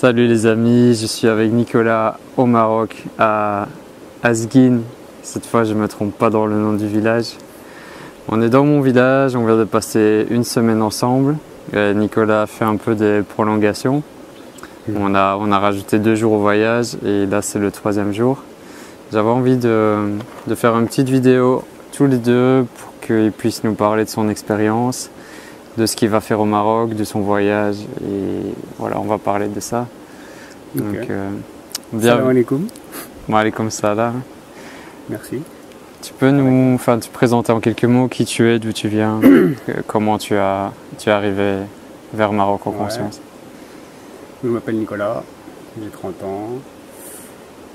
Salut les amis, je suis avec Nicolas au Maroc, à Asguin. Cette fois, je ne me trompe pas dans le nom du village. On est dans mon village, on vient de passer une semaine ensemble. Nicolas a fait un peu des prolongations. On a rajouté 2 jours au voyage et là, c'est le 3e jour. J'avais envie de faire une petite vidéo tous les deux pour qu'il puisse nous parler de son expérience, de ce qu'il va faire au Maroc, de son voyage, et voilà, on va parler de ça. Okay. Donc, Salam alaikum. Wa alaikum salam. Merci. Tu peux te présenter en quelques mots qui tu es, d'où tu viens, comment tu es arrivé vers Maroc en conscience. Je m'appelle Nicolas, j'ai 30 ans,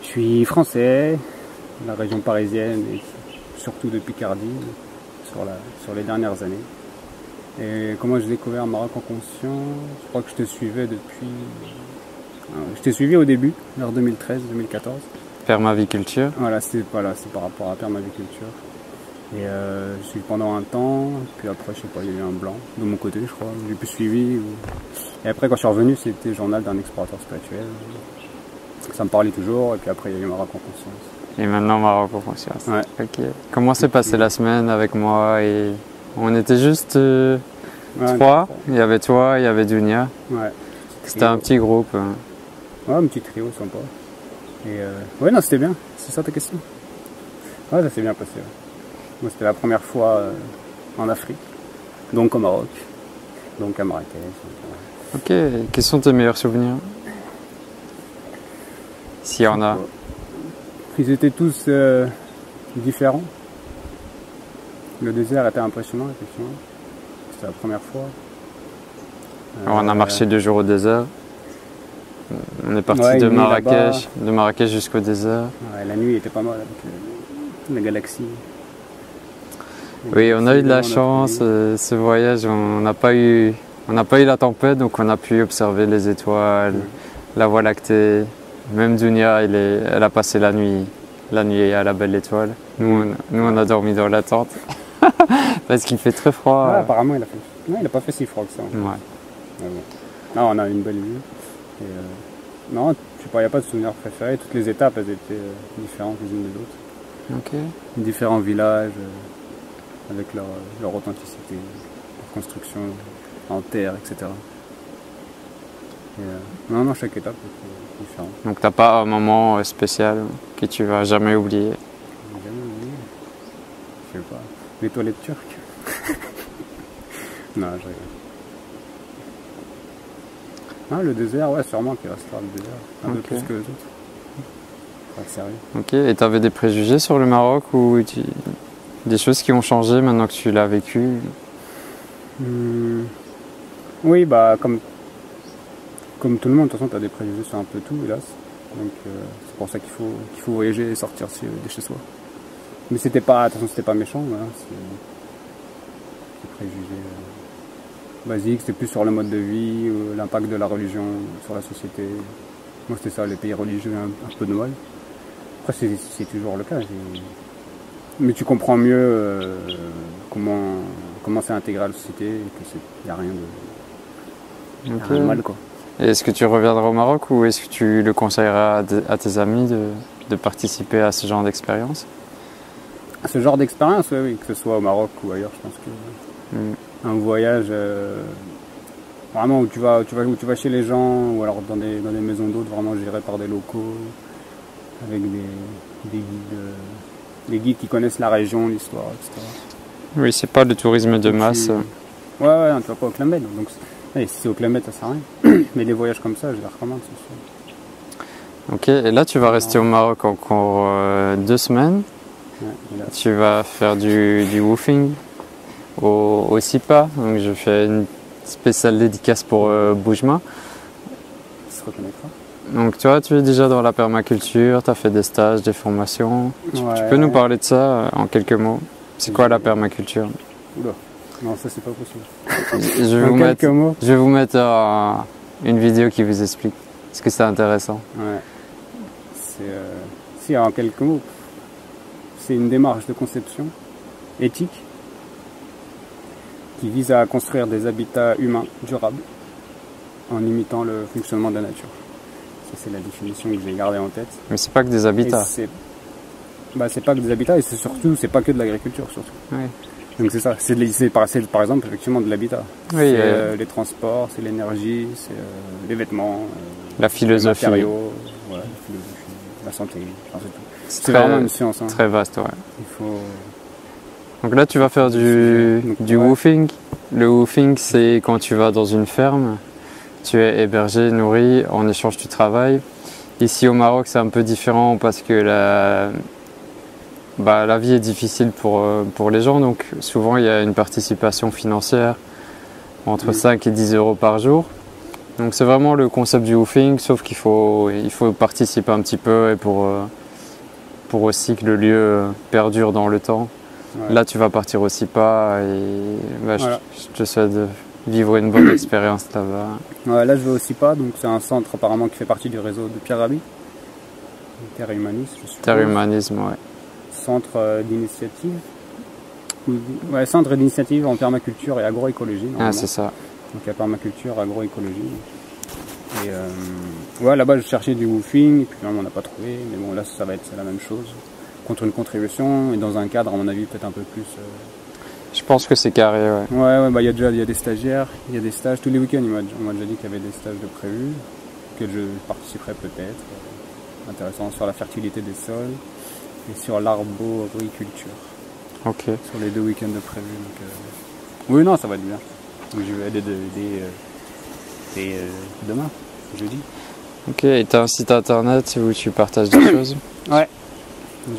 je suis français, de la région parisienne et surtout de Picardie sur les dernières années. Et comment j'ai découvert Maroc en conscience? Je crois que je te suivais depuis... Je t'ai suivi au début, vers 2013-2014. Permaviculture. Voilà, c'est par rapport à permaviculture. Et je suis pendant un temps, puis après, je sais pas, il y a eu un blanc de mon côté, je crois. J'ai plus suivi. Et après, quand je suis revenu, c'était le journal d'un explorateur spirituel. Ça me parlait toujours, et puis après, il y a eu Maroc en conscience. Et maintenant, Maroc en conscience. Ouais. Ok. Comment s'est passée la semaine avec moi et... On était juste 3. Il y avait toi, il y avait Dunia. Ouais. C'était un petit groupe. Ouais, un petit trio sympa. Et ouais, non, c'était bien. C'est ça ta question? Ouais, ça s'est bien passé. Ouais. Moi, c'était la première fois en Afrique, donc au Maroc, donc à Marrakech. Ok, quels sont tes meilleurs souvenirs? S'il y en a. Ils étaient tous différents. Le désert était impressionnant, effectivement. C'était la première fois. Alors, on a marché 2 jours au désert. On est parti de Marrakech jusqu'au désert. Ouais, la nuit était pas mal avec la galaxie. Oui, on a eu de la chance. Ce voyage, on n'a pas eu la tempête, donc on a pu observer les étoiles, la Voie lactée. Même Dunia, elle a passé la nuit à la belle étoile. Nous, on a dormi dans la tente. Parce qu'il fait très froid. Ouais, apparemment, il n'a pas fait si froid que ça. Ouais. Ouais. Non, on a une belle vue. Et non, je sais pas, il n'y a pas de souvenir préféré. Toutes les étapes, elles étaient différentes les unes des autres. Ok. Différents villages, avec leur authenticité, leur construction en terre, etc. Et, non, chaque étape est différente. Donc t'as pas un moment spécial que tu vas jamais oublier? Jamais oublié. Je sais pas. Les toilettes turques. Non, je rigole. Ah, le désert, ouais, sûrement qu'il restera le désert. Un peu plus que les autres. Pas sérieux. Ok, et tu avais des préjugés sur le Maroc ou des choses qui ont changé maintenant que tu l'as vécu? Oui, bah, comme tout le monde, de toute façon, tu as des préjugés sur un peu tout, hélas. Donc, c'est pour ça qu'il faut voyager et sortir de chez soi. Mais c'était pas méchant, voilà. C'est préjugés basiques, c'était plus sur le mode de vie, l'impact de la religion sur la société. Moi, c'était ça, les pays religieux, un peu de mal. Après, c'est toujours le cas. Mais tu comprends mieux comment c'est intégré à la société et qu'il n'y a rien de mal, quoi. Et est-ce que tu reviendras au Maroc ou est-ce que tu le conseilleras à tes amis de participer à ce genre d'expérience? Ce genre d'expérience, oui, que ce soit au Maroc ou ailleurs, je pense que un voyage vraiment où tu vas chez les gens ou alors dans des maisons d'hôtes vraiment gérées par des locaux avec des guides qui connaissent la région, l'histoire, etc. Oui, c'est pas le tourisme de masse. Ouais, tu vas pas au Club Med, donc si c'est au Club Med, ça sert à rien. Mais des voyages comme ça, je les recommande, c'est sûr. Ok, et là tu vas rester au Maroc encore 2 semaines. Ouais, tu vas faire du woofing au SIPA. Donc je fais une spéciale dédicace pour Boujma. Il se reconnaîtra. Donc toi, tu es déjà dans la permaculture, tu as fait des stages, des formations. Tu peux nous parler de ça en quelques mots? C'est quoi la permaculture? Oula, non, ça c'est pas possible. Je vais vous mettre une vidéo qui vous explique. Parce que c'est intéressant. Ouais. Si, en quelques mots, c'est une démarche de conception éthique qui vise à construire des habitats humains durables en imitant le fonctionnement de la nature. Ça, c'est la définition que j'ai gardée en tête. Mais c'est pas que des habitats. C'est pas que des habitats et c'est surtout, c'est pas que de l'agriculture surtout. Oui. Donc c'est ça, c'est par exemple effectivement de l'habitat. Oui, c'est les transports, c'est l'énergie, c'est les vêtements, la philosophie. Les matériaux, voilà, la philosophie, la santé, enfin, c'est tout. C'est vraiment une science. Hein. Très vaste, ouais. Il faut... Donc là, tu vas faire du woofing. Le woofing, c'est quand tu vas dans une ferme, tu es hébergé, nourri, en échange tu travailles. Ici au Maroc, c'est un peu différent parce que la vie est difficile pour les gens, donc souvent il y a une participation financière entre 5 et 10 euros par jour. Donc c'est vraiment le concept du woofing, sauf qu'il faut participer un petit peu et pour aussi que le lieu perdure dans le temps. Ouais. Là tu vas partir au SIPA et voilà. je te souhaite de vivre une bonne expérience là-bas. Ouais, là je vais au SIPA, donc c'est un centre apparemment qui fait partie du réseau de Pierre Rabhi. Terre Humanisme, je suppose. Terre Humanisme, ouais. Centre d'initiative. Ouais, centre d'initiative en permaculture et agroécologie. Ah, c'est ça. Donc il y a permaculture, agroécologie. Et ouais, là-bas je cherchais du woofing, et puis on n'a pas trouvé, mais bon là ça va être la même chose. Contre une contribution et dans un cadre à mon avis peut-être un peu plus... Je pense que c'est carré, ouais. Ouais, bah il y a des stagiaires, il y a des stages, tous les week-ends on m'a déjà dit qu'il y avait des stages de prévus, que je participerai peut-être. Intéressant sur la fertilité des sols et sur l'arboriculture. Ok. Sur les 2 week-ends de prévus. Donc, oui, non, ça va être bien. Donc je vais aider demain, jeudi. Ok, et tu as un site internet où tu partages des choses? Ouais.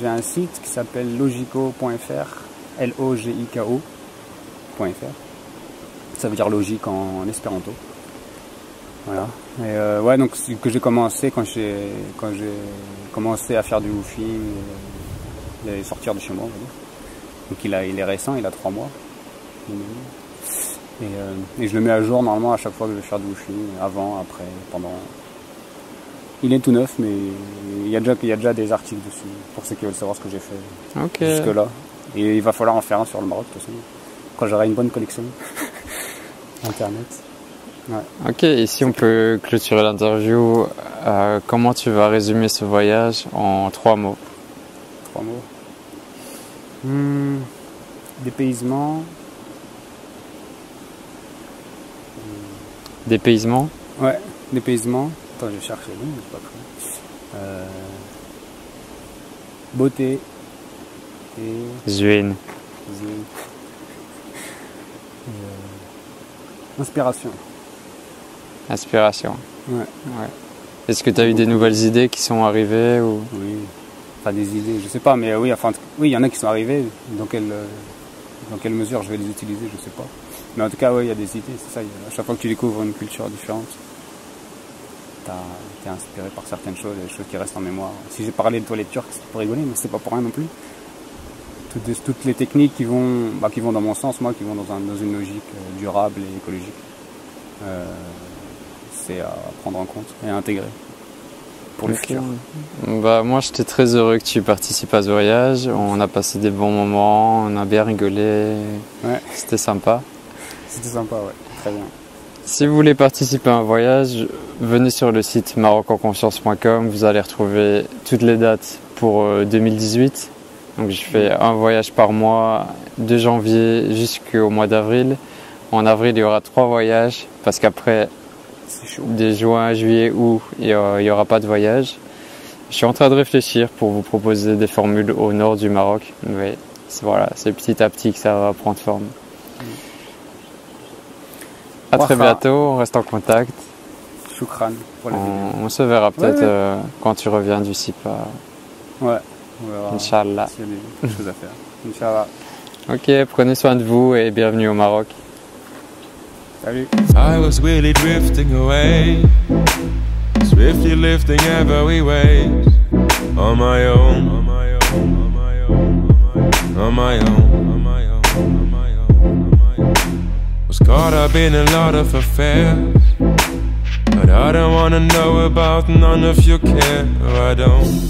J'ai un site qui s'appelle logico.fr, LOGIKO.fr. Ça veut dire logique en espéranto. Voilà. Et ouais, donc que j'ai commencé quand j'ai commencé à faire du woofing et sortir de chez moi. Donc il est récent, il a 3 mois. Et je le mets à jour normalement à chaque fois que je vais faire du woofing, avant, après, pendant. Il est tout neuf, mais il y a déjà des articles dessus pour ceux qui veulent savoir ce que j'ai fait jusque là. Et il va falloir en faire un sur le Maroc de toute façon, quand j'aurai une bonne collection internet. Ouais. Ok, et si on peut clôturer l'interview, comment tu vas résumer ce voyage en 3 mots? 3 mots. Dépaysement. Dépaysement? Ouais, dépaysement. Attends, je cherche les mots, mais c'est pas prêt. Beauté. Et... Zuin. Inspiration. Inspiration. Ouais. Est-ce que tu as eu des nouvelles idées qui sont arrivées ou... Oui. Enfin, des idées, je sais pas, mais oui, enfin, oui, il y en a qui sont arrivées. Dans quelle mesure je vais les utiliser, je sais pas. Mais en tout cas, oui, il y a des idées, c'est ça. À chaque fois que tu découvres une culture différente, t'es inspiré par certaines choses, des choses qui restent en mémoire. Si j'ai parlé de toilettes turques, c'est pour rigoler, mais c'est pas pour rien non plus. Toutes les techniques qui vont dans mon sens, moi, qui vont dans une logique durable et écologique. C'est à prendre en compte et à intégrer pour le futur. Bah, moi, j'étais très heureux que tu participes à ce voyage. On a passé des bons moments, on a bien rigolé. Ouais. C'était sympa. C'était sympa, ouais. Très bien. Si vous voulez participer à un voyage, venez sur le site marocenconfiance.com. Vous allez retrouver toutes les dates pour 2018. Donc je fais un voyage par mois, de janvier jusqu'au mois d'avril. En avril, il y aura 3 voyages parce qu'après, de juin, juillet, août, il n'y aura pas de voyage. Je suis en train de réfléchir pour vous proposer des formules au nord du Maroc. Mais voilà, c'est petit à petit que ça va prendre forme. À très bientôt, on reste en contact. Shukran pour la vidéo. On se verra peut-être quand tu reviens du SIPA. Ouais, on verra. Inch'Allah. S'il y a des choses à faire. Inch'Allah. Ok, prenez soin de vous et bienvenue au Maroc. Salut. I was really drifting away, swiftly lifting every wave, on my own, on my own, on my own, on my own, on my own, on my own. Was caught up in a lot of affairs, but I don't wanna know about none of your care. I don't.